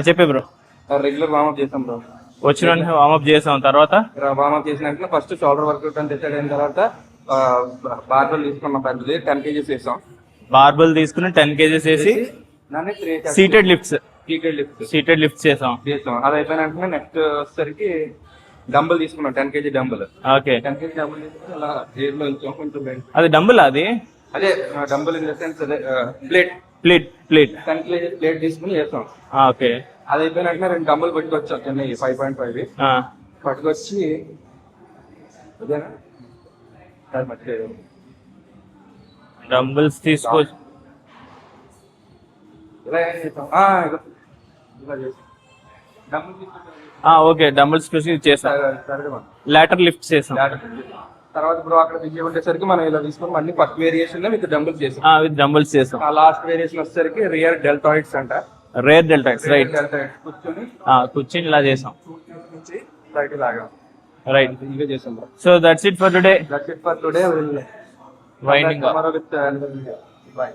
చెప్పే bro. Regular warm up చేసాం bro. వచ్చిన వార్మప్ చేసాం, తర్వాత వార్మప్ చేసినాక ఫస్ట్ షోల్డర్ వర్కౌట్ అని డిసైడ్ అయిన తర్వాత బార్బెల్ తీసుకున్నాం, పెద్దది 10 kgs వేసాం. బార్బెల్ తీసుకుని 10 kgs వేసి సీటెడ్ లిఫ్ట్స్ చేసాం. అది అయిపోయిన వెంటనే నెక్స్ట్ వచ్చేసరికి డంబుల్ తీసుకున్నాం, 10 kg dumbbell. Okay, 10 kg dumbbell తీసుకుని ఇలా జేబులో ఉంచాం కొంచెం. అది డంబుల్, అది అదే డంబుల్ ఇన్ ద సెన్స్ అదే ప్లేట్ 10 kg ప్లేట్ తీసుకుని వేసాం. ఓకే, అది అయిపోయిన వెంటనే 2 డంబుల్ పట్టుకొచ్చాం, చిన్న 5.5 పట్టుకొచ్చి అదేనా డంబుల్స్ తీసుకోవచ్చు. ఓకే, డంబుల్స్ చేసాం, లాటర్ లిఫ్ట్ చేసాం. తర్వాత ఇప్పుడు అక్కడ దిగి ఉండేసరికి మనం ఇలా తీసుకొని మళ్ళీ ఫస్ట్ వేరియేషన్ విత్ డంబుల్స్ చేసాం. విత్ డంబుల్స్ చేసాం. లాస్ట్ వేరియేషన్ వచ్చేసరికి రియర్ డెల్టాయిడ్స్ అంట. Rear deltoids, right. కూర్చొని ఇలా చేసాం, రైట్ లాగా, రైట్. ఇవే చేసాం. So that's it for today. Winding up. Tomorrow with bye.